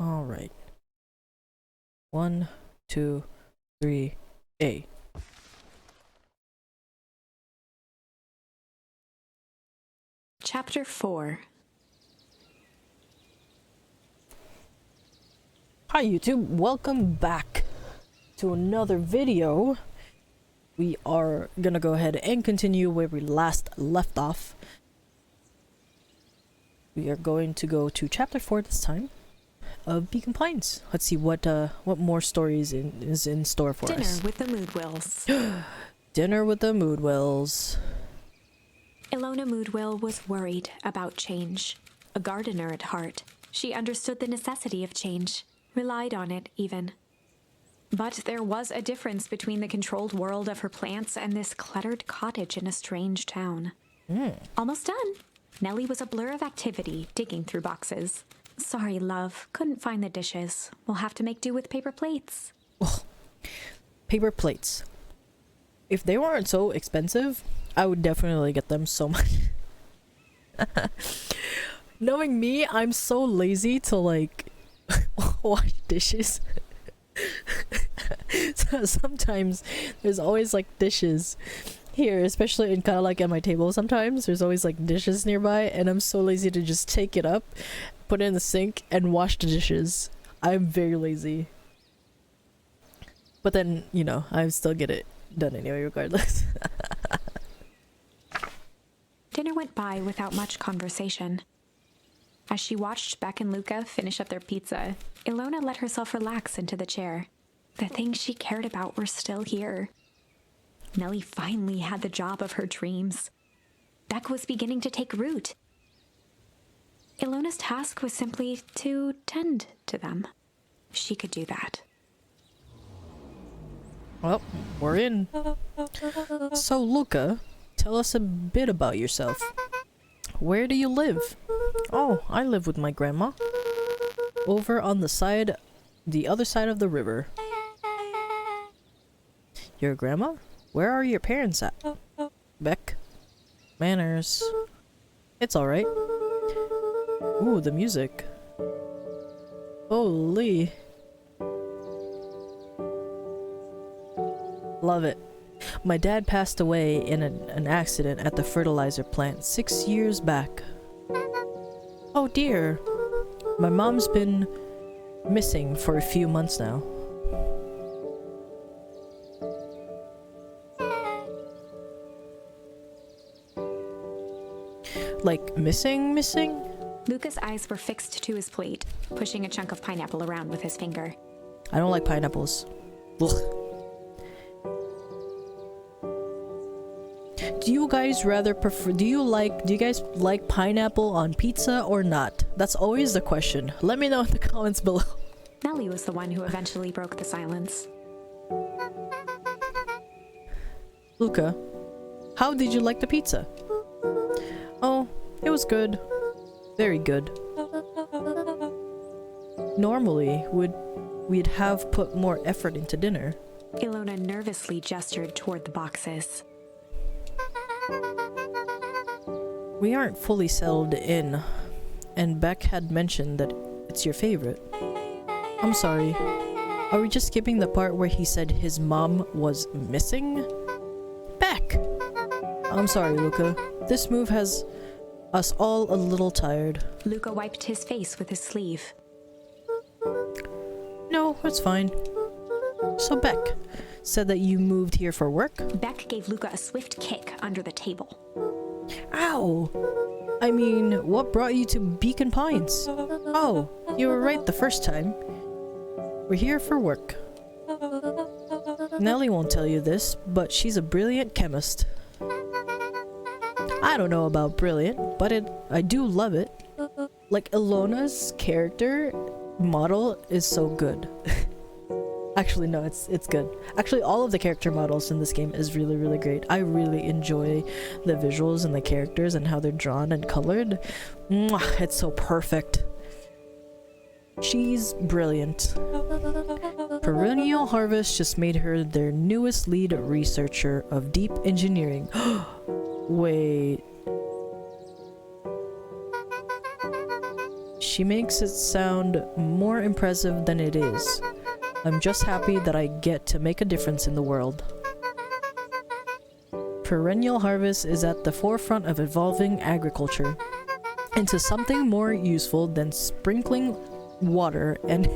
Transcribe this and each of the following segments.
All right. 1, 2, 3, A. Chapter 4. Hi YouTube, welcome back to another video. We are gonna go ahead and continue where we last left off. We are going to go to chapter 4 this time of Beacon Pines. Let's see what more stories is in store for us. Dinner with the Moodwills. Dinner with the Moodwills. Ilona Moodwill was worried about change. A gardener at heart, she understood the necessity of change, relied on it even. But there was a difference between the controlled world of her plants and this cluttered cottage in a strange town. Almost done. Nellie was a blur of activity, digging through boxes. Sorry, love. Couldn't find the dishes. We'll have to make do with paper plates. Oh, paper plates. If they weren't so expensive, I would definitely get them so much. Knowing me, I'm so lazy to like wash dishes. So sometimes there's always like dishes here, especially in kind of like at my table. Sometimes there's always like dishes nearby, and I'm so lazy to just take it up, put it in the sink, and wash the dishes. I'm very lazy. But then, you know, I still get it done anyway, regardless. Dinner went by without much conversation. As she watched Beck and Luca finish up their pizza, Ilona let herself relax into the chair. The things she cared about were still here. Nellie finally had the job of her dreams. Beck was beginning to take root. Ilona's task was simply to tend to them. She could do that. Well, we're in. So, Luca, tell us a bit about yourself. Where do you live? Oh, I live with my grandma. Over on the other side of the river. Your grandma? Where are your parents at? Beck? Manners. It's alright. Ooh, the music. Holy. Love it. My dad passed away in an accident at the fertilizer plant 6 years back. Oh dear. My mom's been missing for a few months now. Like, missing? Luca's eyes were fixed to his plate, pushing a chunk of pineapple around with his finger. I don't like pineapples. Ugh. Do you guys like pineapple on pizza or not? That's always the question. Let me know in the comments below. Nellie was the one who eventually broke the silence. Luca, how did you like the pizza? Oh, it was good. Very good. Normally, we'd have put more effort into dinner. Ilona nervously gestured toward the boxes. We aren't fully settled in, and Beck had mentioned that it's your favorite. I'm sorry. Are we just skipping the part where he said his mom was missing? Beck! I'm sorry, Luca. This move has us all a little tired. Luca wiped his face with his sleeve. No, it's fine. So Beck said that you moved here for work? Beck gave Luca a swift kick under the table. Ow! I mean, what brought you to Beacon Pines? Oh, you were right the first time. We're here for work. Nellie won't tell you this, but she's a brilliant chemist. I don't know about brilliant, but I do love it. Like, Ilona's character model is so good. Actually, no, it's good. Actually, all of the character models in this game is really, really great. I really enjoy the visuals and the characters and how they're drawn and colored. Mwah, it's so perfect. She's brilliant. Perennial Harvest just made her their newest lead researcher of deep engineering. Wait. She makes it sound more impressive than it is. I'm just happy that I get to make a difference in the world. Perennial harvest is at the forefront of evolving agriculture into something more useful than sprinkling water and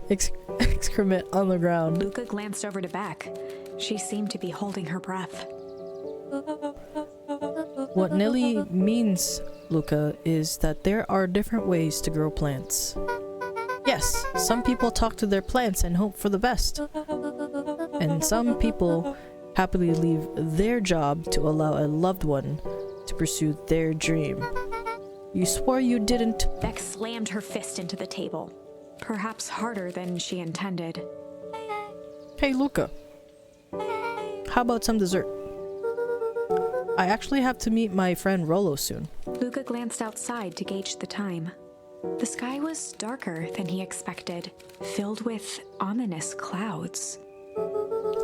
excrement on the ground. Luca glanced over to Beck. She seemed to be holding her breath. What Nelly means, Luca, is that there are different ways to grow plants. Yes, some people talk to their plants and hope for the best. And some people happily leave their job to allow a loved one to pursue their dream. You swore you didn't. Beck slammed her fist into the table, perhaps harder than she intended. Hey, Luca. How about some dessert? I actually have to meet my friend Rollo soon. Luca glanced outside to gauge the time. The sky was darker than he expected, filled with ominous clouds.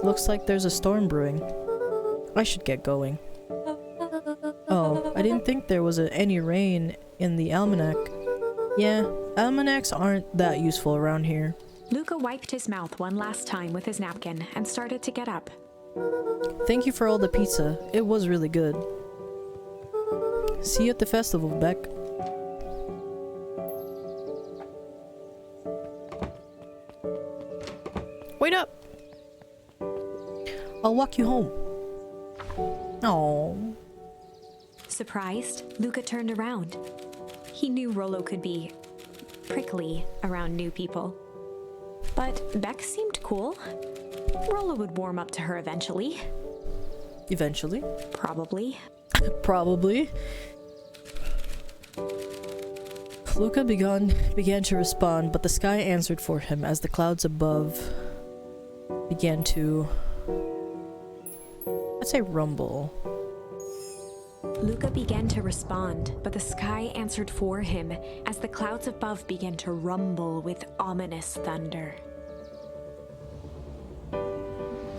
Looks like there's a storm brewing. I should get going. Oh, I didn't think there was any rain in the almanac. Yeah, almanacs aren't that useful around here. Luca wiped his mouth one last time with his napkin and started to get up. Thank you for all the pizza. It was really good. See you at the festival, Beck. Wait up! I'll walk you home. Oh. Surprised, Luca turned around. He knew Rollo could be prickly around new people. But Beck seemed cool. Rollo would warm up to her eventually. Eventually? Probably. Probably. Luca began to respond, but the sky answered for him as the clouds above began to, I'd say, rumble. Luca began to respond, but the sky answered for him as the clouds above began to rumble with ominous thunder.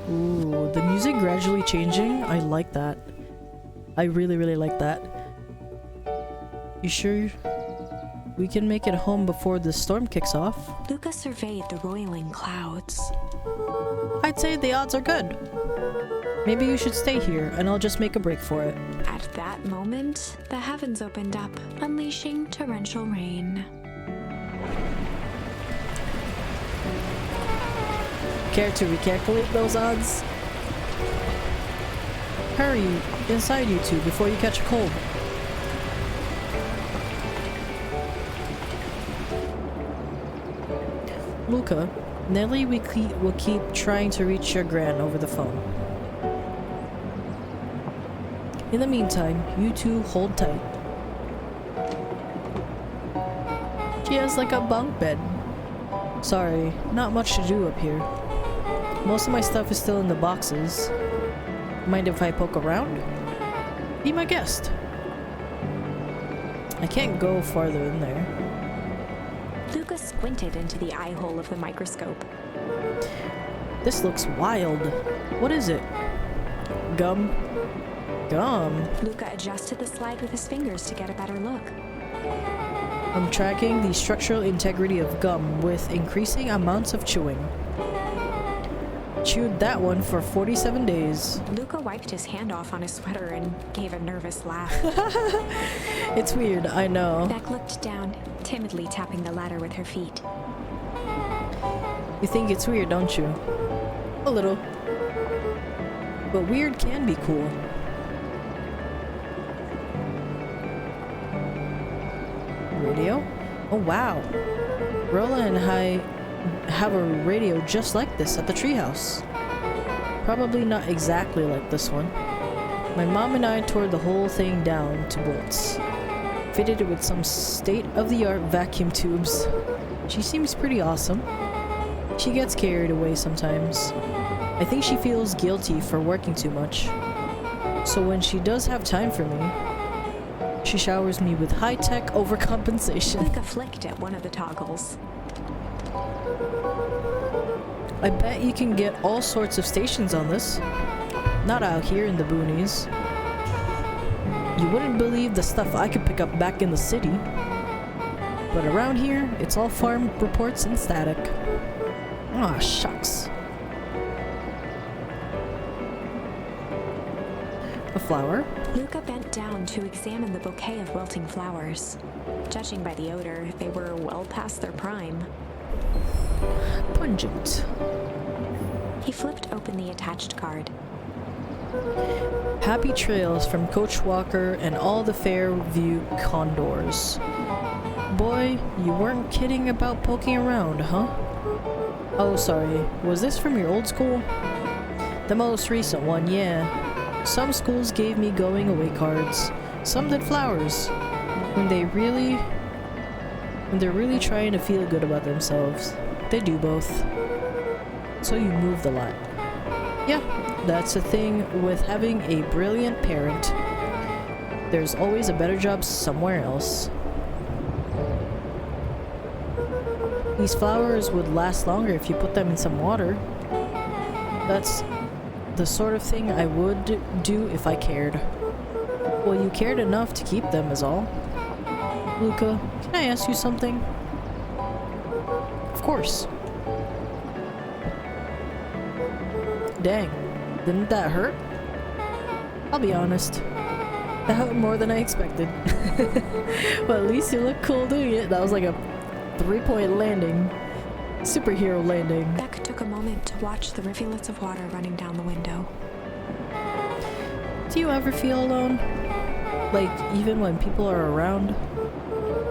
Ooh, the music gradually changing. I like that. I really, really like that. You sure we can make it home before the storm kicks off? Luca surveyed the roiling clouds. I'd say the odds are good. Maybe you should stay here and I'll just make a break for it. At that moment, the heavens opened up, unleashing torrential rain. Care to recalculate those odds? Hurry inside, you two, before you catch a cold. Luca, Nelly will keep trying to reach your gran over the phone. In the meantime, you two hold tight. She has like a bunk bed. Sorry, not much to do up here. Most of my stuff is still in the boxes. Mind if I poke around? Be my guest. I can't go farther in there. Luca squinted into the eye hole of the microscope. This looks wild. What is it? Gum? Gum? Luca adjusted the slide with his fingers to get a better look. I'm tracking the structural integrity of gum with increasing amounts of chewing. Chewed that one for 47 days. Luca wiped his hand off on his sweater and gave a nervous laugh. It's weird, I know. Beck looked down, timidly tapping the ladder with her feet. You think it's weird, don't you? A little. But weird can be cool. Radio? Oh wow. Rolla and I have a radio just like this at the treehouse. Probably not exactly like this one. My mom and I tore the whole thing down to bolts. Fitted it with some state-of-the-art vacuum tubes. She seems pretty awesome. She gets carried away sometimes. I think she feels guilty for working too much. So when she does have time for me, she showers me with high-tech overcompensation. Luca flicked at one of the toggles. I bet you can get all sorts of stations on this. Not out here in the boonies. You wouldn't believe the stuff I could pick up back in the city. But around here, it's all farm reports and static. Aw, shucks. A flower? Luca bent down to examine the bouquet of wilting flowers. Judging by the odor, they were well past their prime. Pungent. He flipped open the attached card. Happy trails from Coach Walker and all the Fairview Condors. Boy, you weren't kidding about poking around, huh? Oh, sorry. Was this from your old school? The most recent one, yeah. Some schools gave me going away cards. Some did flowers. When they're really trying to feel good about themselves. They do both. So you moved a lot. Yeah, that's the thing with having a brilliant parent. There's always a better job somewhere else. These flowers would last longer if you put them in some water. That's the sort of thing I would do if I cared. Well, you cared enough to keep them is all. Luca, can I ask you something? Of course. Dang, didn't that hurt? I'll be honest. That hurt more than I expected. But at least you look cool doing it. That was like a 3-point landing. Superhero landing. Beck took a moment to watch the rivulets of water running down the window. Do you ever feel alone? Like, even when people are around?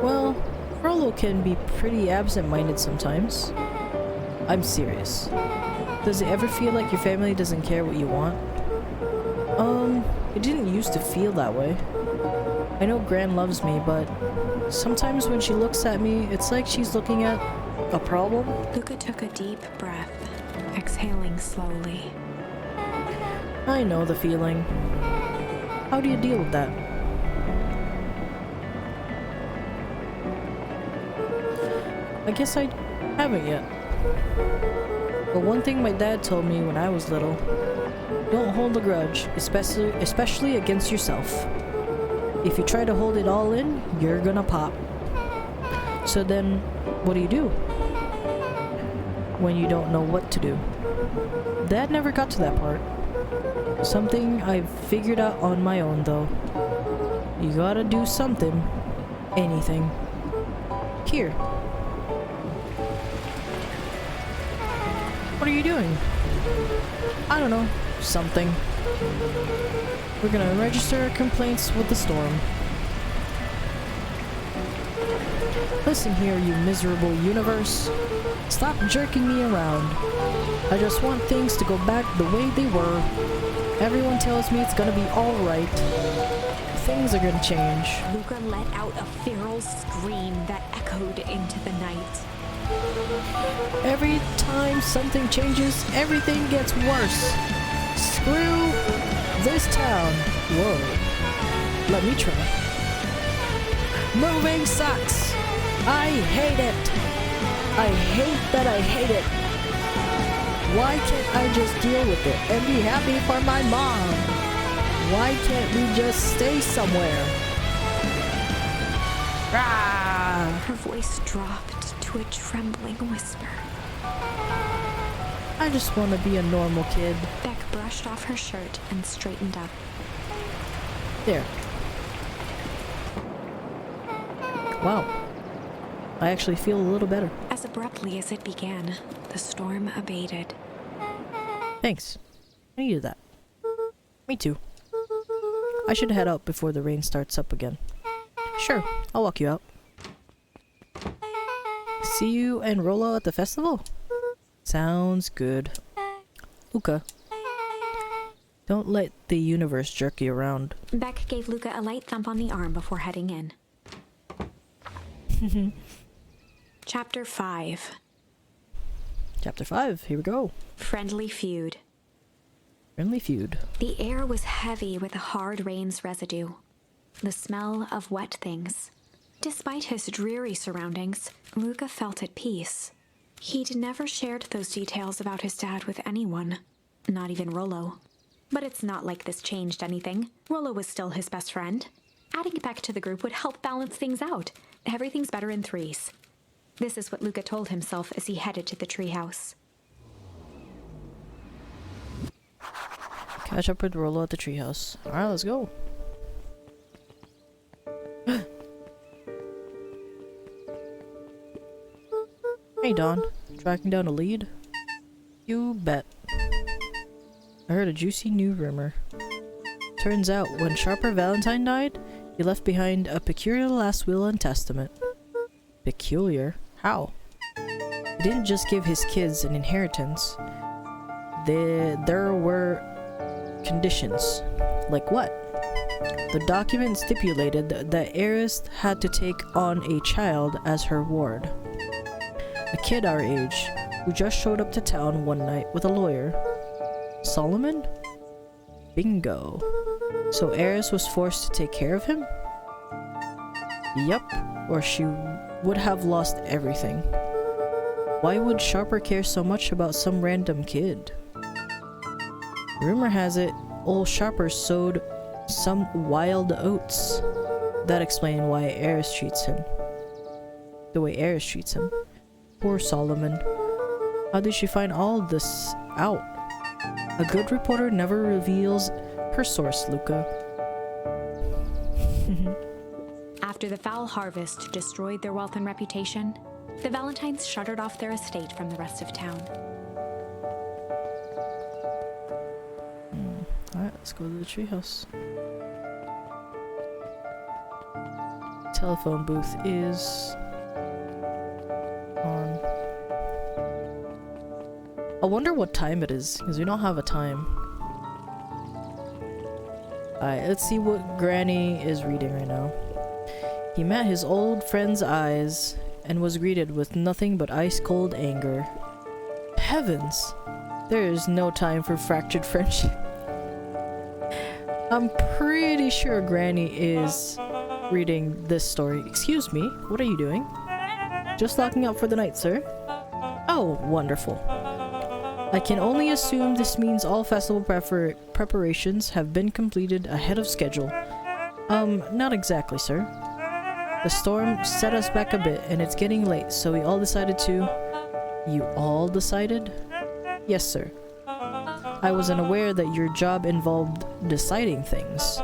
Well, Rollo can be pretty absent-minded sometimes. I'm serious. Does it ever feel like your family doesn't care what you want? It didn't used to feel that way. I know Gran loves me, but sometimes when she looks at me, it's like she's looking at a problem. Luca took a deep breath, exhaling slowly. I know the feeling. How do you deal with that? I guess I haven't yet. But one thing my dad told me when I was little, don't hold a grudge, especially against yourself. If you try to hold it all in, you're gonna pop. So then, what do? When you don't know what to do. Dad never got to that part. Something I've figured out on my own though. You gotta do something. Anything. Here. What are you doing? I don't know. Something. We're gonna register our complaints with the storm. Listen here, you miserable universe. Stop jerking me around. I just want things to go back the way they were. Everyone tells me it's gonna be alright. Things are gonna change. Luca let out a feral scream that echoed into the night. Every time something changes, everything gets worse. Screw this town. Whoa. Let me try. Moving sucks. I hate it. I hate that I hate it. Why can't I just deal with it and be happy for my mom? Why can't we just stay somewhere? Ah! Her voice dropped to a trembling whisper. I just want to be a normal kid. Beck brushed off her shirt and straightened up. There. Wow. I actually feel a little better. As abruptly as it began, the storm abated. Thanks. I needed that. Me too. I should head out before the rain starts up again. Sure, I'll walk you out. See you and Rollo at the festival? Sounds good. Luca. Don't let the universe jerk you around. Beck gave Luca a light thump on the arm before heading in. Chapter 5. Chapter 5, here we go. Friendly Feud. Friendly Feud. The air was heavy with the hard rain's residue. The smell of wet things. Despite his dreary surroundings, Luca felt at peace. He'd never shared those details about his dad with anyone, not even Rollo. But it's not like this changed anything. Rollo was still his best friend. Adding Beck to the group would help balance things out. Everything's better in threes. This is what Luca told himself as he headed to the treehouse. Catch up with Rollo at the treehouse. Alright, let's go. Hey Don, tracking down a lead? You bet. I heard a juicy new rumor. Turns out, when Sharper Valentine died, he left behind a peculiar last will and testament. Peculiar? How? He didn't just give his kids an inheritance. There were conditions. Like what? The document stipulated that Eris had to take on a child as her ward. A kid our age, who just showed up to town one night with a lawyer. Solomon? Bingo. So Eris was forced to take care of him? Yup, or she would have lost everything. Why would Sharper care so much about some random kid? Rumor has it, old Sharper sowed some wild oats. That explains why Eris treats him the way Eris treats him. Poor Solomon. How did she find all this out? A good reporter never reveals her source, Luca. After the foul harvest destroyed their wealth and reputation, the Valentines shuttered off their estate from the rest of town. Alright, let's go to the treehouse. Telephone booth is on. I wonder what time it is, because we don't have a time. Alright, let's see what Granny is reading right now. He met his old friend's eyes and was greeted with nothing but ice-cold anger. Heavens! There is no time for fractured friendship. I'm pretty sure Granny is reading this story. Excuse me, what are you doing? Just locking up for the night, sir. Oh, wonderful. I can only assume this means all festival preparations have been completed ahead of schedule. Not exactly, sir. The storm set us back a bit, and it's getting late, so we all decided to... You all decided? Yes, sir. I was unaware that your job involved deciding things.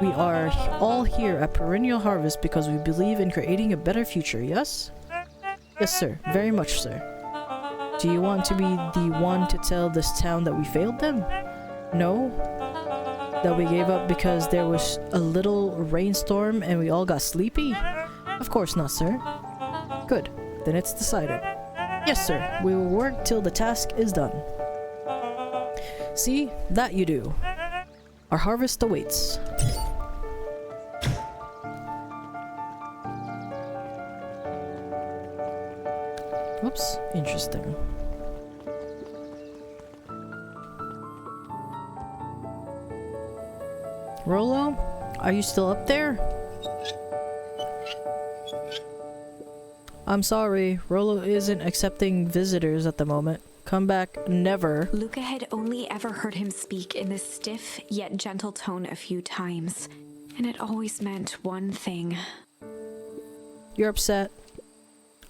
We are all here at Perennial Harvest because we believe in creating a better future, yes? Yes, sir. Very much, sir. Do you want to be the one to tell this town that we failed them? No? That we gave up because there was a little rainstorm and we all got sleepy? Of course not, sir. Good. Then it's decided. Yes, sir. We will work till the task is done. See? That you do. Our harvest awaits. Whoops. Interesting. Rollo? Are you still up there? I'm sorry, Rollo isn't accepting visitors at the moment. Come back never. Luca had only ever heard him speak in this stiff yet gentle tone a few times, and it always meant one thing. You're upset.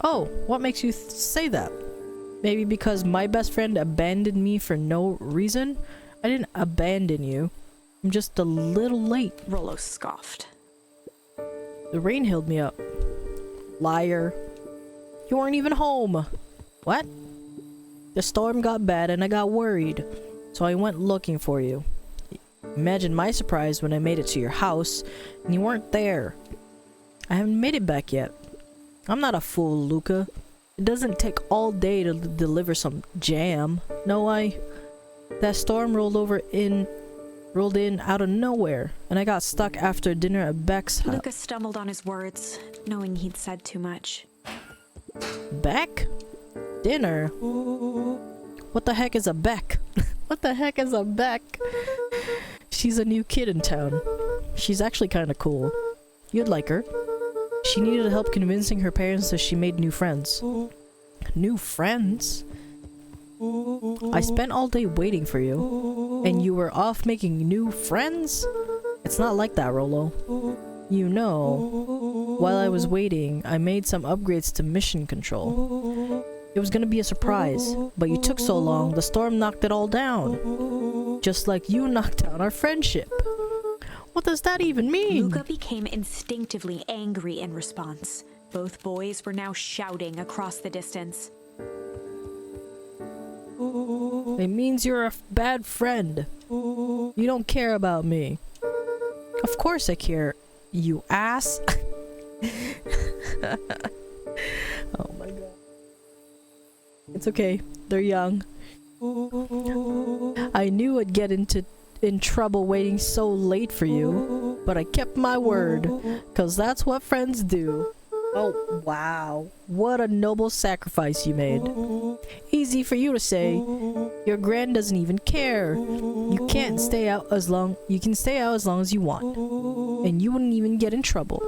Oh, what makes you say that? Maybe because my best friend abandoned me for no reason? I didn't abandon you. I'm just a little late. Rollo scoffed. The rain held me up. Liar. You weren't even home. What? The storm got bad and I got worried, so I went looking for you. Imagine my surprise when I made it to your house and you weren't there. I haven't made it back yet. I'm not a fool, Luca. It doesn't take all day to deliver some jam. No, that storm rolled in out of nowhere, and I got stuck after dinner at Beck's house. Luca stumbled on his words, knowing he'd said too much. Beck? Dinner? What the heck is a Beck? What the heck is a Beck? She's a new kid in town. She's actually kinda cool. You'd like her. She needed help convincing her parents that she made new friends. New friends? I spent all day waiting for you. And you were off making new friends? It's not like that, Rolo. You know, while I was waiting, I made some upgrades to mission control. It was gonna be a surprise, but you took so long, the storm knocked it all down. Just like you knocked down our friendship. What does that even mean? Luca became instinctively angry in response. Both boys were now shouting across the distance. It means you're a bad friend. You don't care about me. Of course I care, you ass. Oh my god. It's okay. They're young. I knew I'd get in trouble waiting so late for you, but I kept my word, 'cause that's what friends do. Oh, wow. What a noble sacrifice you made. Easy for you to say. Your grand doesn't even care. You can stay out as long as you want. And you wouldn't even get in trouble.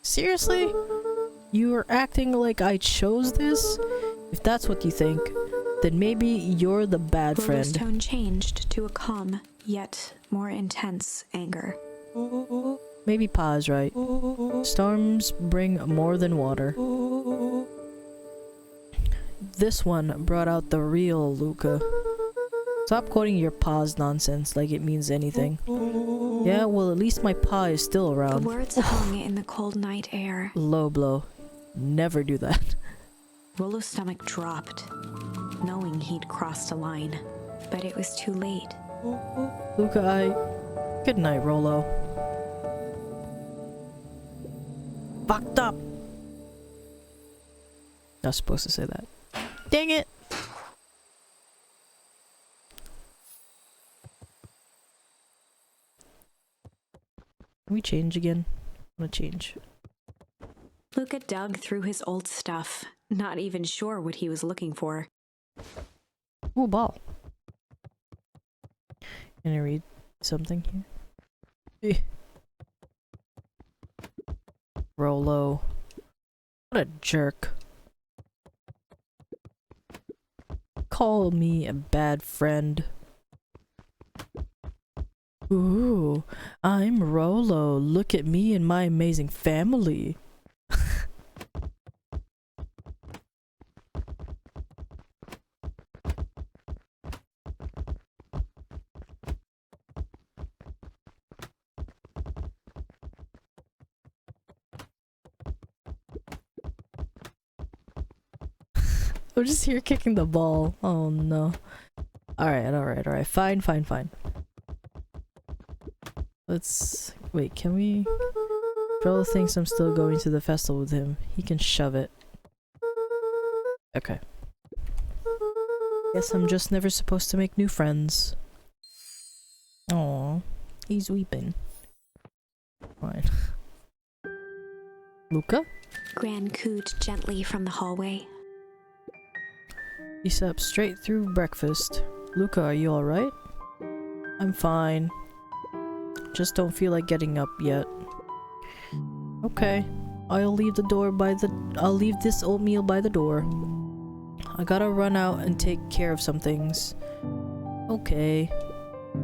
Seriously? You are acting like I chose this? If that's what you think, then maybe you're the bad friend. Rolo's tone changed to a calm, yet more intense anger. Maybe Pa's right. Storms bring more than water. This one brought out the real Luca. Stop quoting your Pa's nonsense like it means anything. Yeah, well, at least my Pa is still The around. words hung in the cold night air. Low blow. Never do that. Rolo's stomach dropped, knowing he'd crossed a line. But it was too late. Luca, Good night, Rolo. Fucked up! I was supposed to say that. Dang it! Can we change again? I wanna change. Luca dug through his old stuff, not even sure what he was looking for. Ooh, ball. Can I read something here? Eh. Rolo. What a jerk. Call me a bad friend. Ooh, I'm Rolo. Look at me and my amazing family. I'm just here kicking the ball. Oh no. Alright. Fine. Let's... Wait, can we... Rolo thinks I'm still going to the festival with him. He can shove it. Okay. Guess I'm just never supposed to make new friends. Aww. He's weeping. Fine. Luca? Gran cooed gently from the hallway. He slept straight through breakfast. Luca, are you alright? I'm fine. Just don't feel like getting up yet. Okay. I'll leave this oatmeal by the door. I gotta run out and take care of some things. Okay.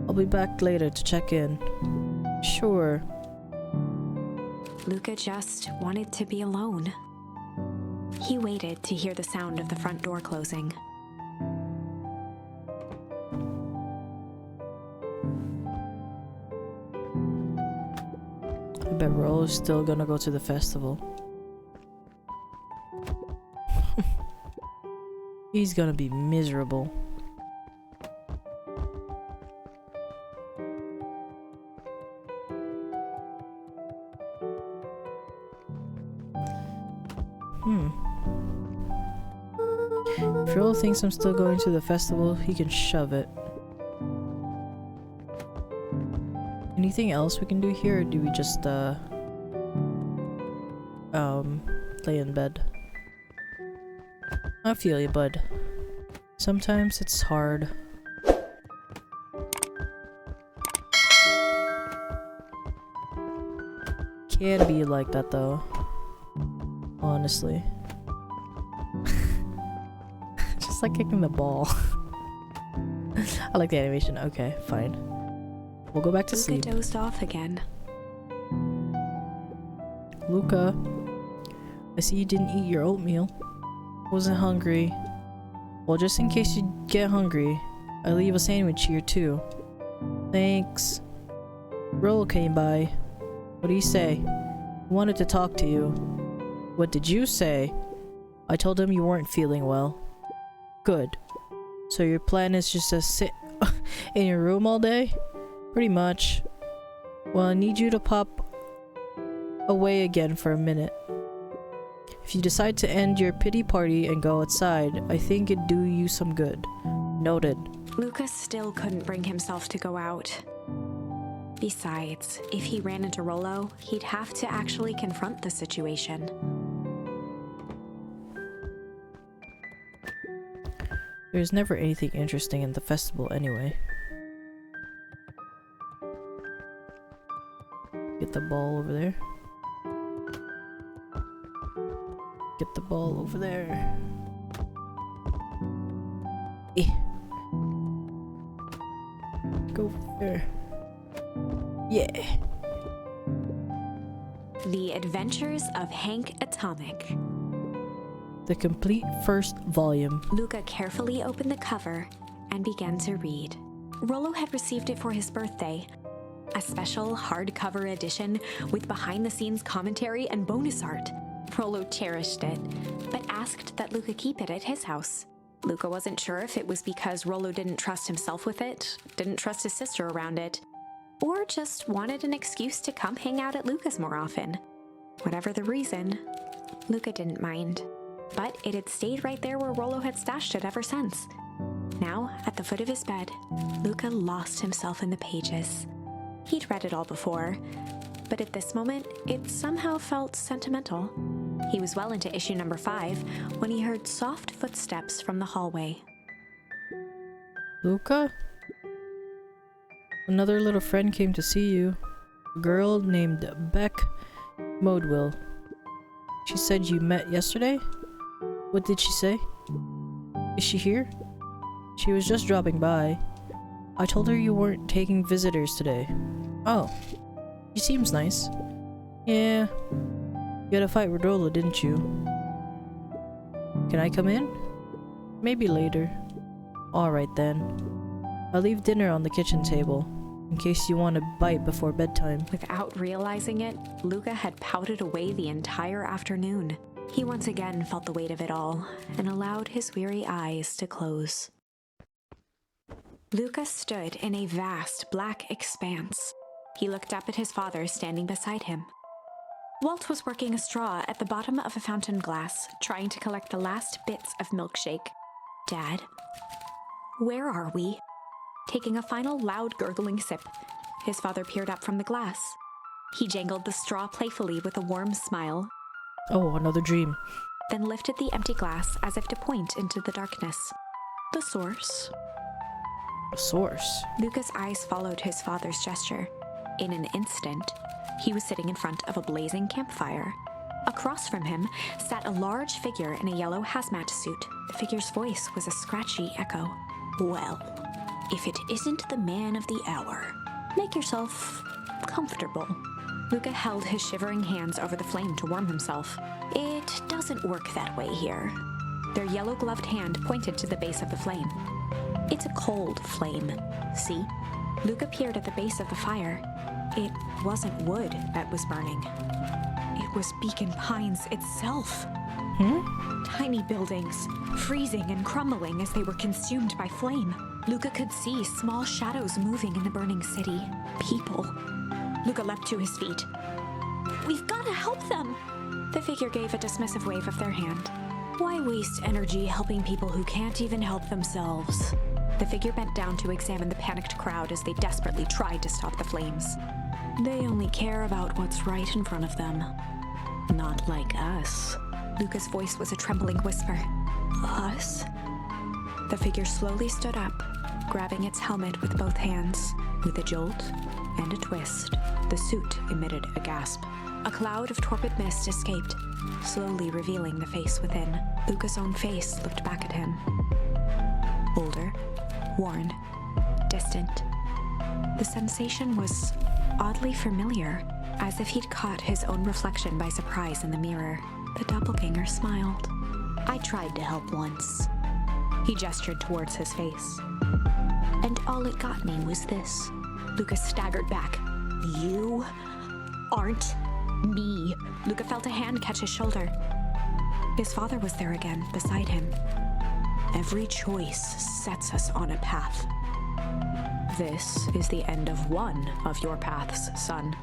I'll be back later to check in. Sure. Luca just wanted to be alone. He waited to hear the sound of the front door closing. I bet Rolo's still gonna go to the festival. He's gonna be miserable. If Rolo thinks I'm still going to the festival, he can shove it. Anything else we can do here, or do we just, lay in bed? I feel you, bud. Sometimes it's hard. Can't be like that, though. Honestly. Just like kicking the ball. I like the animation. Okay, fine. We'll go back to Luca sleep. dozed off again. Luca, I see you didn't eat your oatmeal. Wasn't hungry. Well, just in case you get hungry, I leave a sandwich here too. Thanks. Rollo came by. What do you say? He wanted to talk to you. What did you say? I told him you weren't feeling well. Good. So your plan is just to sit in your room all day? Pretty much. Well, I need you to pop away again for a minute. If you decide to end your pity party and go outside, I think it'd do you some good. Noted. Luca still couldn't bring himself to go out. Besides, if he ran into Rollo, he'd have to actually confront the situation. There's never anything interesting in the festival anyway. Get the ball over there. Get the ball over there. Eh. Go there. Yeah. The Adventures of Hank Atomic. The complete first volume. Luca carefully opened the cover and began to read. Rollo had received it for his birthday. A special hardcover edition with behind-the-scenes commentary and bonus art. Rollo cherished it, but asked that Luca keep it at his house. Luca wasn't sure if it was because Rollo didn't trust himself with it, didn't trust his sister around it, or just wanted an excuse to come hang out at Luca's more often. Whatever the reason, Luca didn't mind. But it had stayed right there where Rollo had stashed it ever since. Now, at the foot of his bed, Luca lost himself in the pages. He'd read it all before, but at this moment, it somehow felt sentimental. He was well into issue number 5 when he heard soft footsteps from the hallway. Luca? Another little friend came to see you. A girl named Beck Modewell. She said you met yesterday? What did she say? Is she here? She was just dropping by. I told her you weren't taking visitors today. Oh. She seems nice. Yeah. You had a fight with Rollo, didn't you? Can I come in? Maybe later. Alright then. I'll leave dinner on the kitchen table, in case you want a bite before bedtime. Without realizing it, Luca had pouted away the entire afternoon. He once again felt the weight of it all, and allowed his weary eyes to close. Luca stood in a vast black expanse. He looked up at his father standing beside him. Walt was working a straw at the bottom of a fountain glass, trying to collect the last bits of milkshake. Dad, where are we? Taking a final loud gurgling sip, his father peered up from the glass. He jangled the straw playfully with a warm smile, Oh, another dream. then lifted the empty glass as if to point into the darkness. The source? A source. Luca's eyes followed his father's gesture. In an instant, he was sitting in front of a blazing campfire. Across from him sat a large figure in a yellow hazmat suit. The figure's voice was a scratchy echo. Well, if it isn't the man of the hour, make yourself comfortable. Luca held his shivering hands over the flame to warm himself. It doesn't work that way here. Their yellow-gloved hand pointed to the base of the flame. It's a cold flame, see? Luca peered at the base of the fire. It wasn't wood that was burning. It was Beacon Pines itself. Tiny buildings, freezing and crumbling as they were consumed by flame. Luca could see small shadows moving in the burning city. People. Luca leapt to his feet. We've got to help them! The figure gave a dismissive wave of their hand. Why waste energy helping people who can't even help themselves? The figure bent down to examine the panicked crowd as they desperately tried to stop the flames. They only care about what's right in front of them. Not like us. Luca's voice was a trembling whisper. Us? The figure slowly stood up, grabbing its helmet with both hands. With a jolt and a twist, the suit emitted a gasp. A cloud of torpid mist escaped, slowly revealing the face within. Luca's own face looked back at him. Older, worn, distant. The sensation was oddly familiar, as if he'd caught his own reflection by surprise in the mirror. The doppelganger smiled. I tried to help once. He gestured towards his face. And all it got me was this. Luca staggered back. You aren't me. Luca felt a hand catch his shoulder. His father was there again, beside him. Every choice sets us on a path. This is the end of one of your paths, son.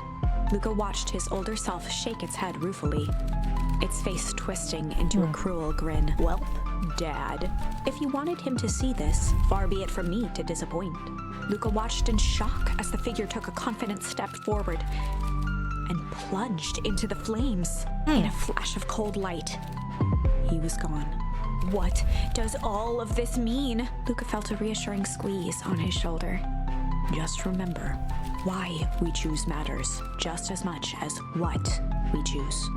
Luca watched his older self shake its head ruefully, its face twisting into a cruel grin. Well, Dad, if you wanted him to see this, far be it from me to disappoint. Luca watched in shock as the figure took a confident step forward and plunged into the flames in a flash of cold light. He was gone. What does all of this mean? Luca felt a reassuring squeeze on his shoulder. Just remember, why we choose matters just as much as what we choose.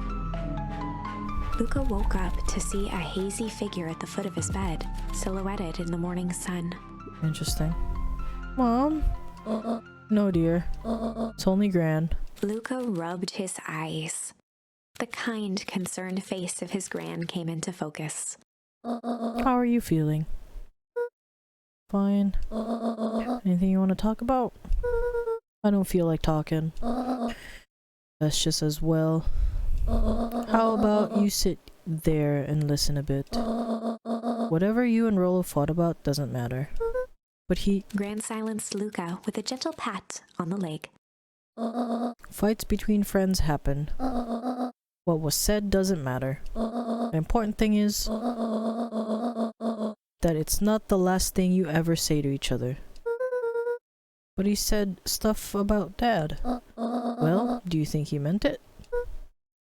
Luca woke up to see a hazy figure at the foot of his bed, silhouetted in the morning sun. Interesting. Mom? No, dear. It's only Gran. Luca rubbed his eyes. The kind, concerned face of his Gran came into focus. How are you feeling? Fine. Anything you want to talk about? I don't feel like talking. That's just as well. How about you sit there and listen a bit? Whatever you and Rollo fought about doesn't matter. But Gran silenced Luca with a gentle pat on the leg. Fights between friends happen. What was said doesn't matter. The important thing is that it's not the last thing you ever say to each other. But he said stuff about Dad. Well, do you think he meant it?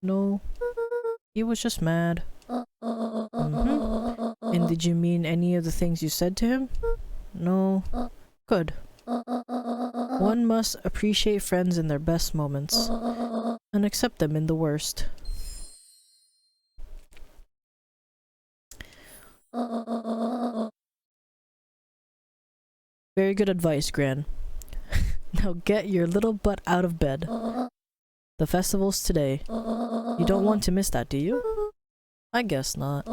No. He was just mad. And did you mean any of the things you said to him? No. Good. One must appreciate friends in their best moments and accept them in the worst. Very good advice, Gran. Now get your little butt out of bed. The festival's today. You don't want to miss that, do you? I guess not.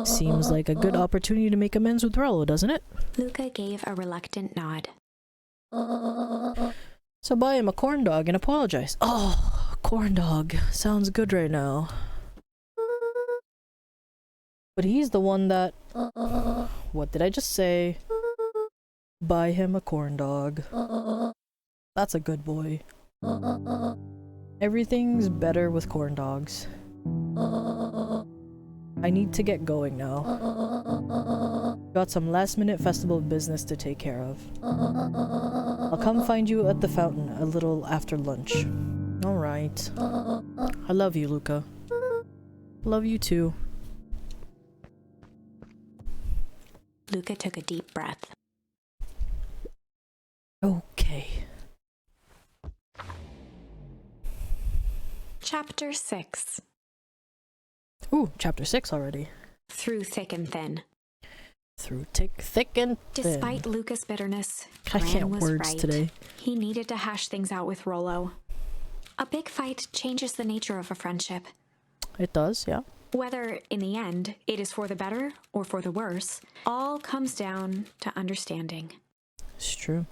Seems like a good opportunity to make amends with Rollo, doesn't it? Luca gave a reluctant nod. So buy him a corn dog and apologize. Oh, corn dog. Sounds good right now. But he's the one that... What did I just say? Buy him a corn dog. That's a good boy. Everything's better with corn dogs. I need to get going now. Got some last-minute festival business to take care of. I'll come find you at the fountain a little after lunch. Alright. I love you, Luca. Love you too. Luca took a deep breath. Okay. Chapter 6. Ooh, chapter 6 already. Through thick and thin. Through thick and thin. Despite Luca's bitterness, I Gran can't was words right. today. He needed to hash things out with Rollo. A big fight changes the nature of a friendship. It does, yeah. Whether, in the end, it is for the better or for the worse, all comes down to understanding. It's true.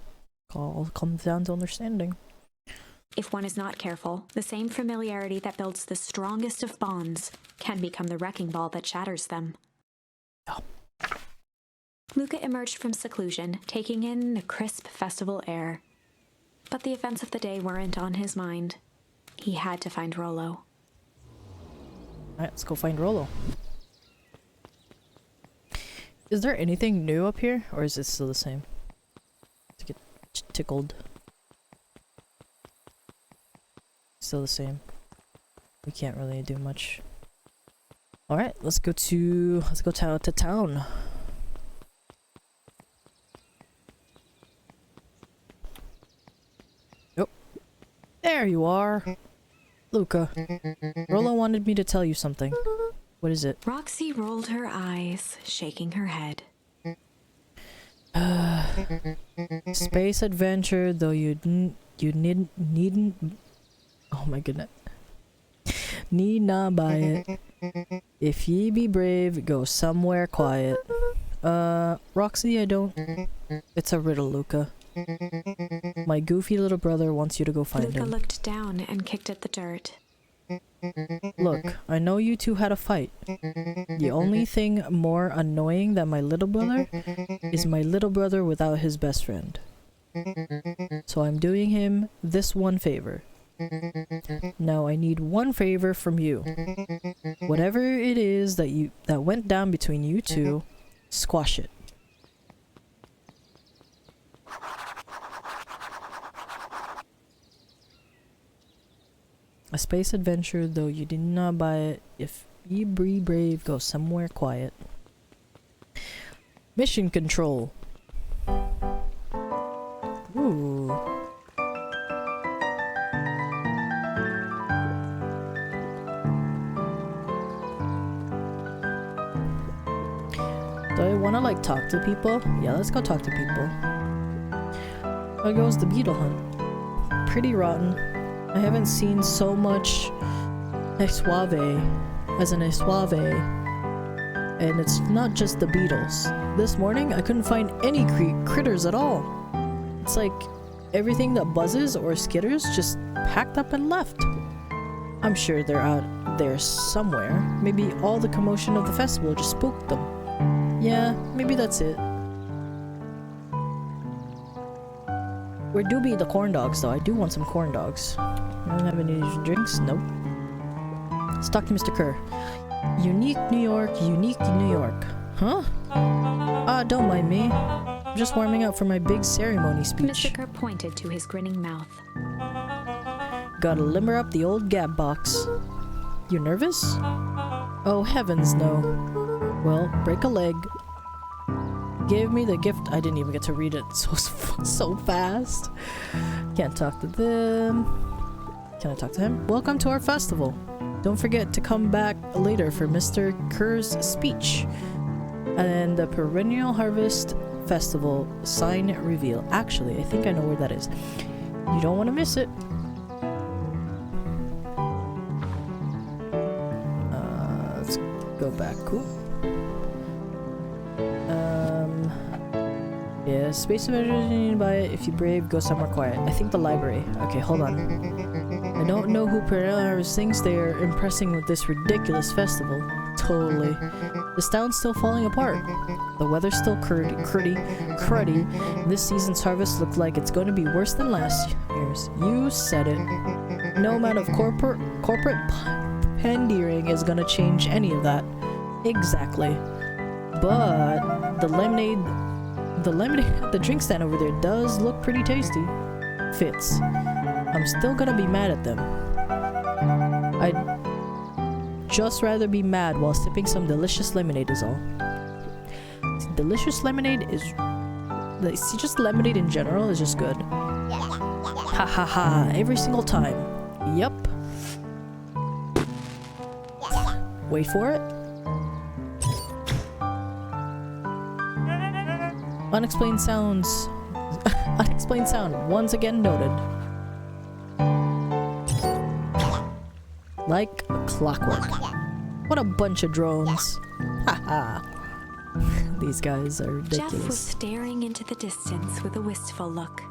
All comes down to understanding. If one is not careful, the same familiarity that builds the strongest of bonds can become the wrecking ball that shatters them. Yeah. Luca emerged from seclusion, taking in the crisp festival air. But the events of the day weren't on his mind. He had to find Rollo. Alright, let's go find Rollo. Is there anything new up here, or is it still the same? To get tickled. Still the same. We can't really do much. Alright, let's go to town. Yep. There you are. Luca. Rollo wanted me to tell you something. What is it? Roxy rolled her eyes, shaking her head. Space adventure, though needn't. Oh my goodness. Need not buy it. If ye be brave, go somewhere quiet. Roxy, I don't. It's a riddle, Luca. My goofy little brother wants you to go find Luca him. looked down and kicked at the dirt. Look, I know you two had a fight. The only thing more annoying than my little brother is my little brother without his best friend. So I'm doing him this one favor. Now I need one favor from you. Whatever it is that went down between you two, squash it. A space adventure, though you did not buy it. If ye be brave, go somewhere quiet. Mission control. Ooh. Do I want to like talk to people? Yeah, let's go talk to people. How goes the beetle hunt? Pretty rotten. I haven't seen so much Eswave as an Eswave, and it's not just the beetles. This morning I couldn't find any critters at all. It's like everything that buzzes or skitters just packed up and left. I'm sure they're out there somewhere. Maybe all the commotion of the festival just spooked them. Yeah, maybe that's it. Where do be the corn dogs though? I do want some corn dogs. I don't have any drinks? Nope. Let's talk to Mr. Kerr. Unique New York, unique New York. Huh? Don't mind me. I'm just warming up for my big ceremony speech. Mr. Kerr pointed to his grinning mouth. Gotta limber up the old gab box. You nervous? Oh, heavens no. Well, break a leg. Give me the gift. I didn't even get to read it so fast. Can't talk to them. Can I talk to him? Welcome to our festival. Don't forget to come back later for Mr. Kerr's speech. And the Perennial Harvest Festival sign reveal. Actually, I think I know where that is. You don't want to miss it. Let's go back. Cool. Yeah, Space Adventures, you need to buy it. If you brave, go somewhere quiet. I think the library. Okay, hold on. I don't know who Perennial Harvest thinks they are impressing with this ridiculous festival. Totally. This town's still falling apart. The weather's still cruddy. This season's harvest looked like it's going to be worse than last year's. You said it. No amount of corporate pandering is going to change any of that. Exactly. But the lemonade at the drink stand over there does look pretty tasty. Fits. I'm still gonna be mad at them. I'd just rather be mad while sipping some delicious lemonade is all. Delicious lemonade is... See, just lemonade in general is just good. Ha ha ha, every single time. Yup. Wait for it. Unexplained sounds. Unexplained sound once again noted. Like clockwork. What a bunch of drones. Haha. These guys are ridiculous. Jeff was staring into the distance with a wistful look.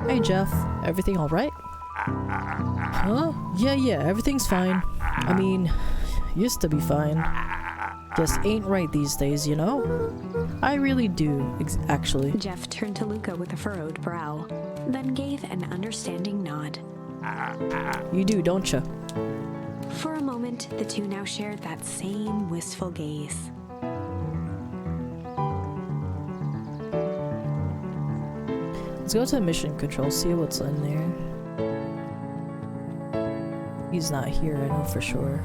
Hey Jeff, everything alright? Huh? Yeah, everything's fine. I mean, used to be fine. Just ain't right these days, you know? I really do, actually. Jeff turned to Luca with a furrowed brow, then gave an understanding nod. You do, don't ya? For a moment, the two now shared that same wistful gaze. Let's go to mission control, see what's in there. He's not here, I know for sure.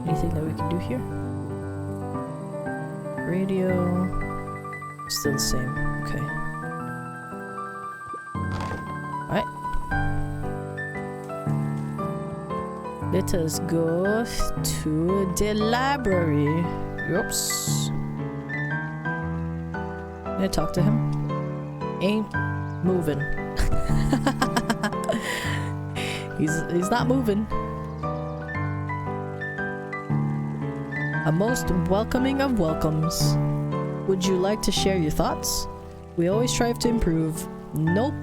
Anything that we can do here? Radio. Still the same. Okay. Alright. Let us go to the library. Oops. Can I talk to him? Ain't moving. He's not moving. A most welcoming of welcomes. Would you like to share your thoughts? We always strive to improve. Nope.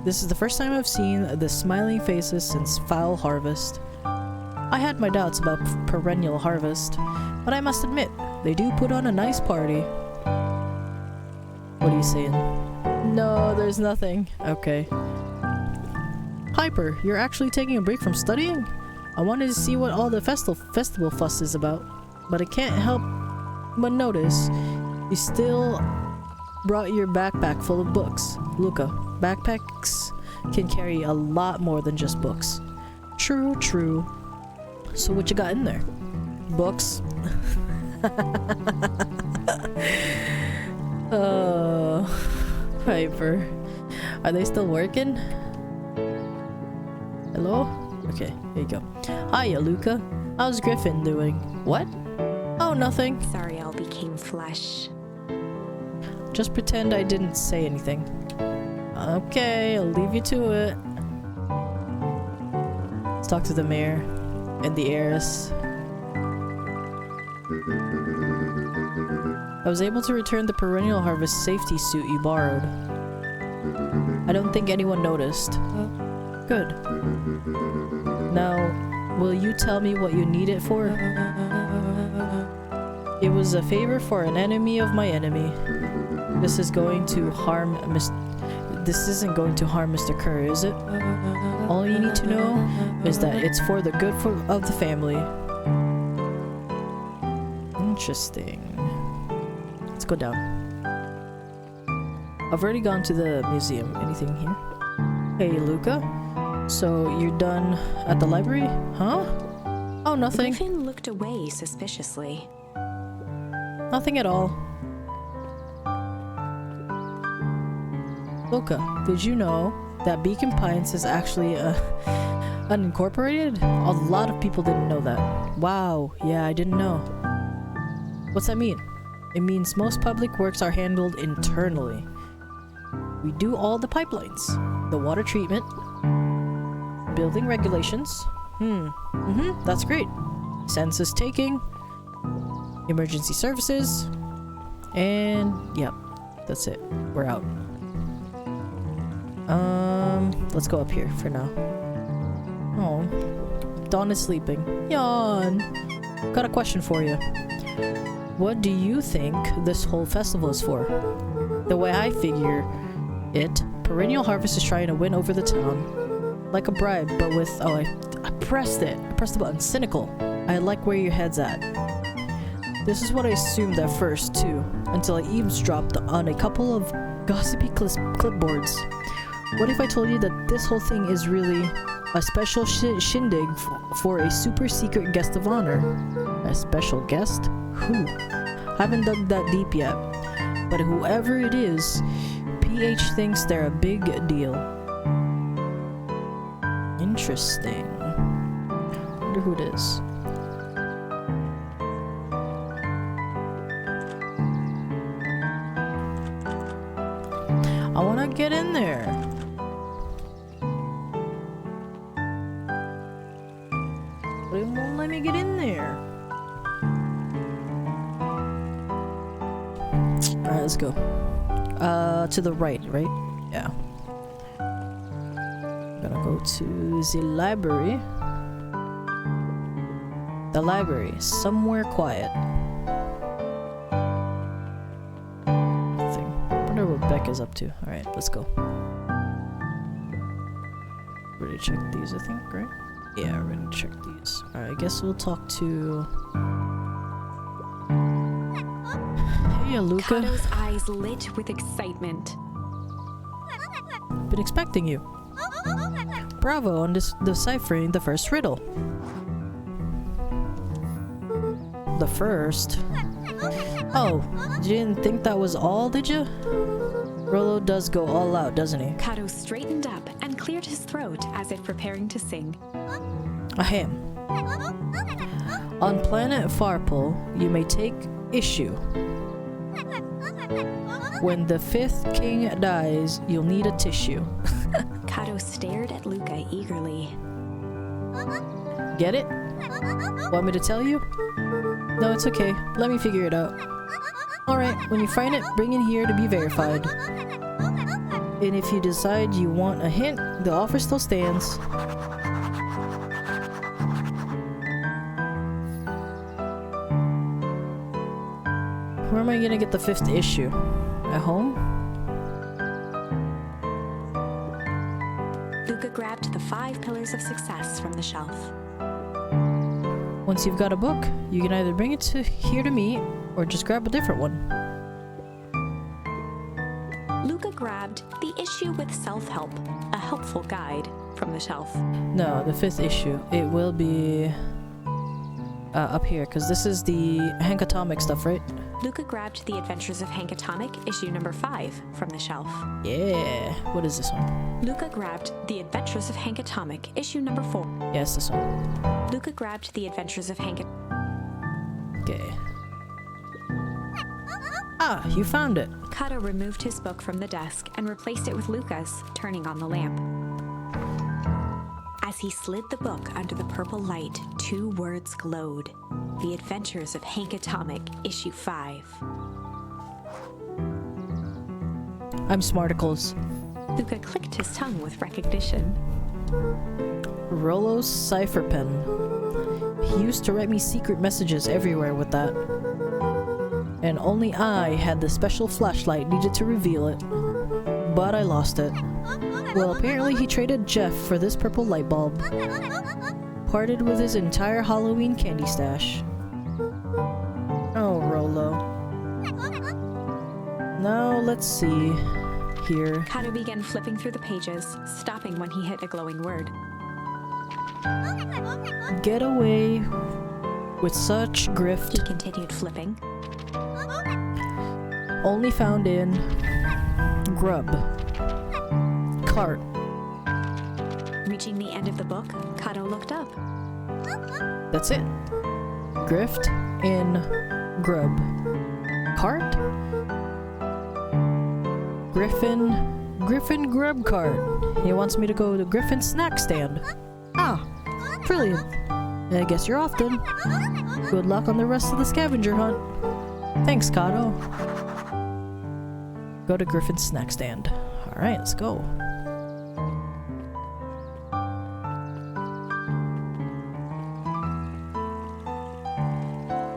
This is the first time I've seen the smiling faces since Foul Harvest. I had my doubts about Perennial Harvest, but I must admit, they do put on a nice party. What are you saying? No, there's nothing. Okay. Piper, you're actually taking a break from studying? I wanted to see what all the festival fuss is about, but I can't help but notice you still brought your backpack full of books. Luca, backpacks can carry a lot more than just books. True, true. So what you got in there? Books? Oh, Piper. Are they still working? Hello? Okay, here you go. Hiya, Luca. How's Griffin doing? What? Oh, nothing. Sorry all became flesh. Just pretend I didn't say anything. Okay, I'll leave you to it. Let's talk to the mayor and the heiress. I was able to return the Perennial Harvest safety suit you borrowed. I don't think anyone noticed. Good. Now, will you tell me what you need it for? It was a favor for an enemy of my enemy. This isn't going to harm Mr. Kerr, is it? All you need to know is that it's for the good of the family. Interesting. Let's go down. I've already gone to the museum. Anything here? Hey, Luca. So you're done at the library? Huh? Oh, nothing. Griffin looked away suspiciously. Nothing at all. Luca, did you know that Beacon Pines is actually unincorporated? A lot of people didn't know that. Wow, yeah, I didn't know. What's that mean? It means most public works are handled internally. We do all the pipelines, the water treatment, building regulations. That's great. Census taking, emergency services, and yep, that's it. We're out. Let's go up here for now. Oh, Dawn is sleeping. Yawn. Got a question for you. What do you think this whole festival is for? The way I figure it, Perennial Harvest is trying to win over the town. Like a bribe, but with... Oh, I pressed it. I pressed the button. Cynical. I like where your head's at. This is what I assumed at first, too, until I eavesdropped on a couple of gossipy clipboards. What if I told you that this whole thing is really a special shindig for a super secret guest of honor? A special guest? Who? Haven't dug that deep yet. But whoever it is, PH thinks they're a big deal. Interesting. Wonder who it is. I wanna get in there. But it won't let me get in there. Alright, let's go. To the right? Yeah. Gonna go to the library. The library, somewhere quiet. Wonder what Becca's up to. Alright, let's go. Ready to check these, I think, right? Yeah, ready to check these. Alright, I guess we'll talk to... Hey, Luca. Kato's eyes lit with excitement. Been expecting you. Bravo on deciphering the first riddle. The first? Oh, you didn't think that was all, did you? Rollo does go all out, doesn't he? Kato straightened up and cleared his throat as if preparing to sing. Ahem. On planet Farpole, you may take issue. When the 5th king dies, you'll need a tissue. Kato stared at Luca eagerly. Get it? Want me to tell you? No, it's okay. Let me figure it out. Alright, when you find it, bring it here to be verified. And if you decide you want a hint, the offer still stands. Where am I gonna get the 5th issue? At home? Luca grabbed the 5 pillars of success from the shelf. Once you've got a book, you can either bring it here to me, or just grab a different one. Luca grabbed the issue with self-help, a helpful guide, from the shelf. No, the 5th issue. It will be up here, because this is the Hank Atomic stuff, right? Luca grabbed The Adventures of Hank Atomic, issue number 5, from the shelf. Yeah. What is this one? Luca grabbed The Adventures of Hank Atomic, issue number 4. Yes, this one. Luca grabbed The Adventures of Hank... Okay. Ah, you found it. Kato removed his book from the desk and replaced it with Luca's, turning on the lamp. As he slid the book under the purple light, 2 words glowed. The Adventures of Hank Atomic, issue 5. I'm Smarticles. Luca clicked his tongue with recognition. Rollo's cipher pen. He used to write me secret messages everywhere with that. And only I had the special flashlight needed to reveal it. But I lost it. Well, apparently he traded Jeff for this purple light bulb. Parted with his entire Halloween candy stash. Oh, Rollo. Now, let's see. Here. Kato began flipping through the pages, stopping when he hit a glowing word. Get away with such He grift continued flipping. only found in grub. Cart. Reaching the end of the book, Kato looked up. That's it. Grift in grub. Cart? Griffin grub cart. He wants me to go to Griffin's snack stand. Ah, brilliant. I guess you're off then. Good luck on the rest of the scavenger hunt. Thanks, Kato. Go to Griffin's snack stand. Alright, let's go.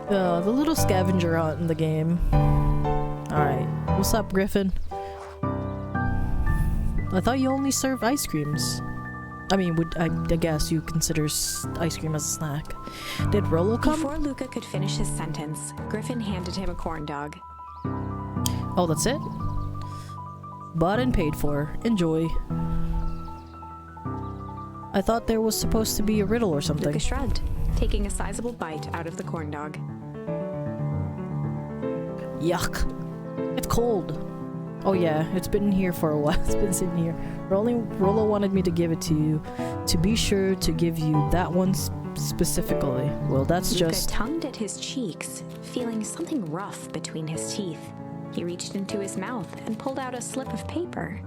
The little scavenger hunt in the game. Alright, what's up, Griffin? I thought you only served ice creams. I mean, I guess you consider ice cream as a snack. Did Rollo come? Before Luca could finish his sentence, Griffin handed him a corn dog. Oh, that's it? Bought and paid for. Enjoy. I thought there was supposed to be a riddle or something. Luca shrugged, taking a sizable bite out of the corn dog. Yuck. It's cold. Oh yeah, it's been here for a while. It's been sitting here. Rollo wanted me to give it to you. To be sure to give you that one specifically. Well, that's Luca just... tongued at his cheeks, feeling something rough between his teeth. He reached into his mouth and pulled out a slip of paper.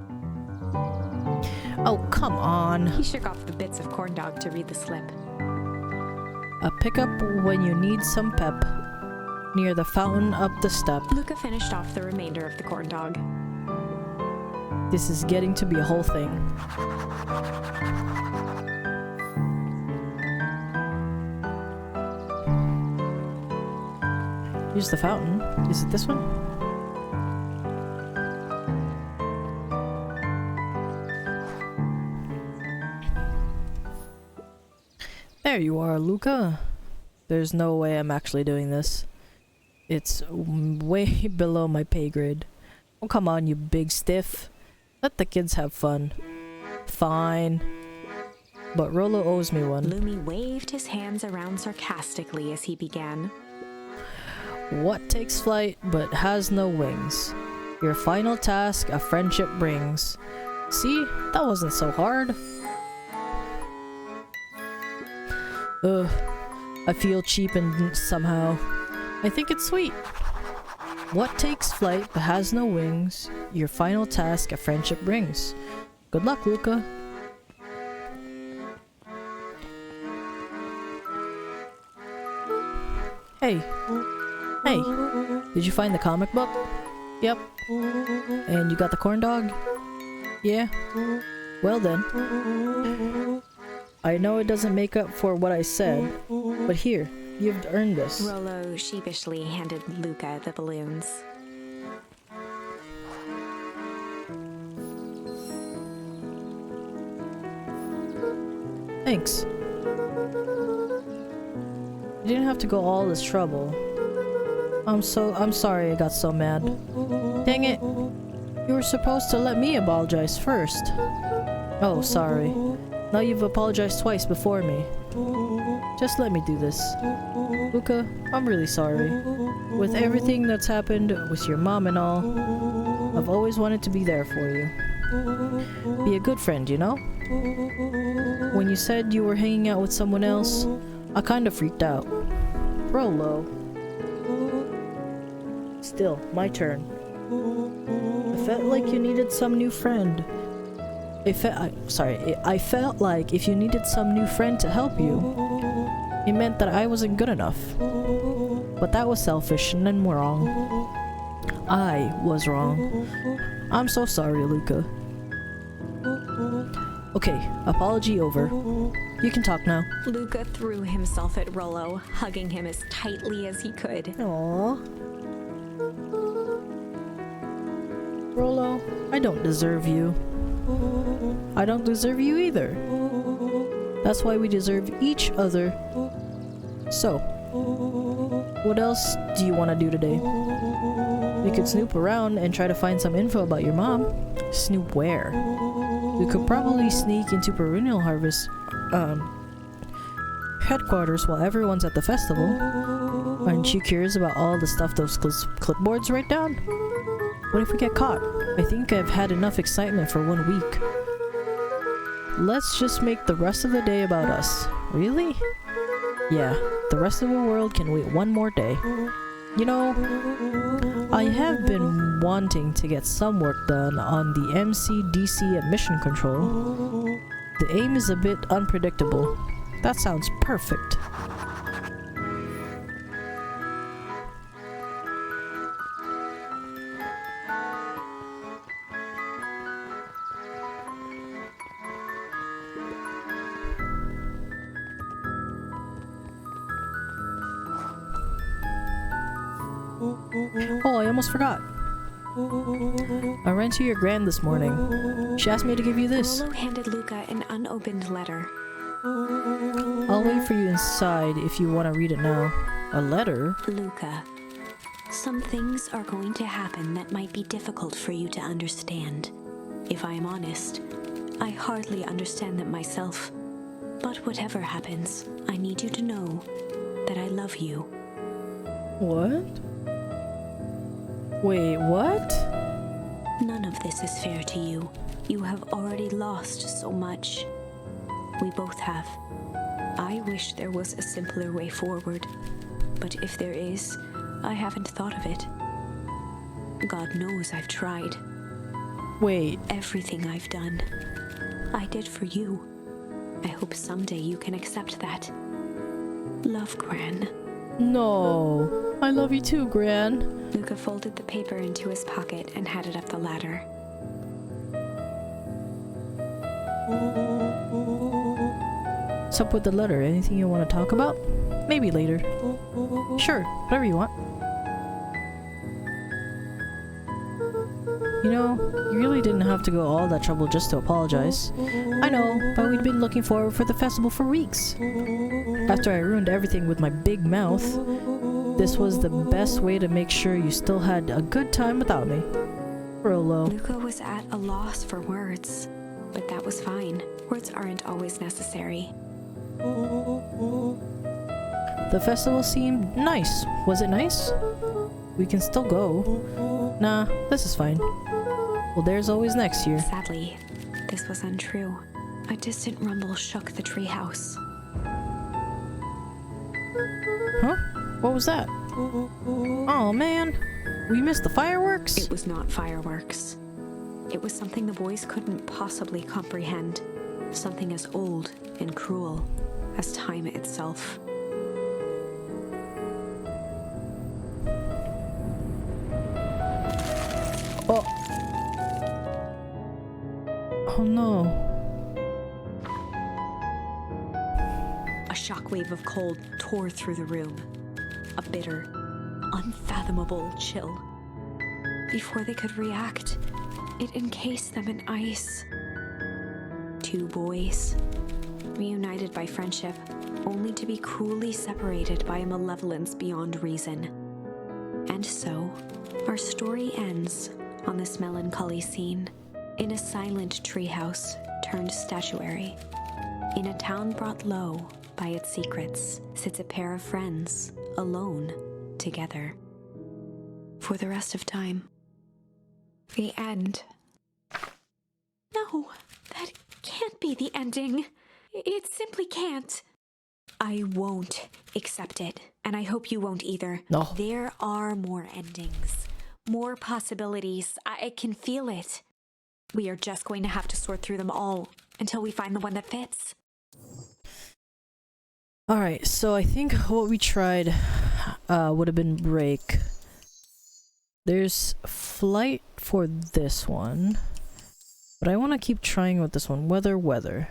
Oh, come on. He shook off the bits of corn dog to read the slip. A pickup when you need some pep. Near the fountain up the step. Luca finished off the remainder of the corn dog. This is getting to be a whole thing. Here's the fountain. Is it this one? There you are, Luca. There's no way I'm actually doing this. It's way below my pay grade. Oh, come on, you big stiff. Let the kids have fun. Fine. But Rollo owes me one. Lumi waved his hands around sarcastically as he began. What takes flight but has no wings? Your final task a friendship brings. See? That wasn't so hard. Ugh. I feel cheapened somehow. I think it's sweet. What takes flight but has no wings? Your final task a friendship brings. Good luck, Luca. Hey. Hey. Did you find the comic book? Yep. And you got the corn dog? Yeah. Well then. I know it doesn't make up for what I said, but here, you've earned this. Rollo sheepishly handed Luca the balloons. Thanks. You didn't have to go all this trouble. I'm sorry I got so mad. Dang it. You were supposed to let me apologize first. Oh, sorry. Now you've apologized twice before me. Just let me do this. Luca, I'm really sorry. With everything that's happened with your mom and all, I've always wanted to be there for you. Be a good friend, you know? When you said you were hanging out with someone else, I kind of freaked out. Rollo. Still, my turn. I felt like you needed some new friend. I felt like if you needed some new friend to help you, it meant that I wasn't good enough. But that was selfish and I'm wrong. I was wrong. I'm so sorry, Luca. Okay, apology over. You can talk now. Luca threw himself at Rollo, hugging him as tightly as he could. Aww. Rollo, I don't deserve you. I don't deserve you either. That's why we deserve each other. So, what else do you want to do today? We could snoop around and try to find some info about your mom. Snoop where? We could probably sneak into Perennial Harvest headquarters while everyone's at the festival. Aren't you curious about all the stuff those clipboards write down? What if we get caught? I think I've had enough excitement for 1 week. Let's just make the rest of the day about us. Really? Yeah, the rest of the world can wait one more day. You know, I have been wanting to get some work done on the MCDC admission control. The aim is a bit unpredictable. That sounds perfect. Oh, I almost forgot. I ran to your gran this morning. She asked me to give you this. Rollo handed Luca an unopened letter. I'll wait for you inside if you want to read it now. A letter? Luca, some things are going to happen that might be difficult for you to understand. If I am honest, I hardly understand them myself. But whatever happens, I need you to know that I love you. What? Wait, what? None of this is fair to you. You have already lost so much. We both have. I wish there was a simpler way forward, but if there is, I haven't thought of it. God knows I've tried. Wait. Everything I've done, I did for you. I hope someday you can accept that. Love, Gran. No. I love you too, Gran. Luca folded the paper into his pocket and headed up the ladder. What's up with the letter? Anything you want to talk about? Maybe later. Sure, whatever you want. You know, you really didn't have to go all that trouble just to apologize. I know, but we'd been looking forward for the festival for weeks. After I ruined everything with my big mouth, this was the best way to make sure you still had a good time without me. Rollo. Luca was at a loss for words, but that was fine. Words aren't always necessary. The festival seemed nice. Was it nice? We can still go. Nah, this is fine. Well, there's always next year. Sadly, this was untrue. A distant rumble shook the treehouse. Huh? What was that? Oh man, we missed the fireworks? It was not fireworks. It was something the boys couldn't possibly comprehend. Something as old and cruel as time itself. Oh. Oh no. A shockwave of cold tore through the room. A bitter, unfathomable chill. Before they could react, it encased them in ice. Two boys, reunited by friendship, only to be cruelly separated by a malevolence beyond reason. And so, our story ends on this melancholy scene, in a silent treehouse turned statuary. In a town brought low by its secrets, sits a pair of friends, alone, together. For the rest of time. The end. No, that can't be the ending. It simply can't. I won't accept it, and I hope you won't either. No. There are more endings, more possibilities. I can feel it. We are just going to have to sort through them all until we find the one that fits. Alright, so I think what we tried would have been break. There's flight for this one, but I want to keep trying with this one. Weather.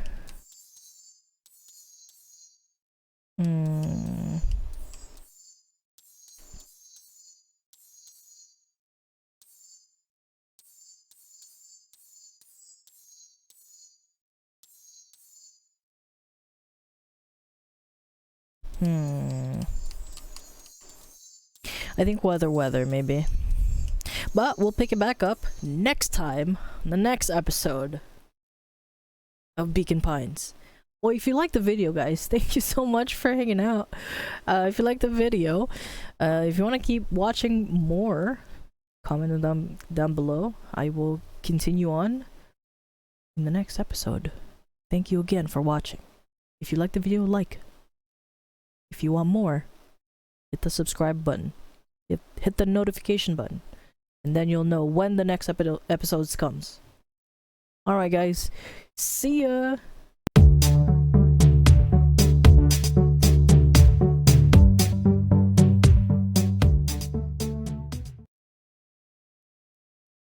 I think weather, maybe. But we'll pick it back up next time, the next episode of Beacon Pines. Well, if you like the video, guys, thank you so much for hanging out. If you like the video, if you want to keep watching more, comment them down below. I will continue on in the next episode. Thank you again for watching. If you like the video, like. If you want more, hit the subscribe button. Hit the notification button. And then you'll know when the next episodes comes. Alright guys, see ya!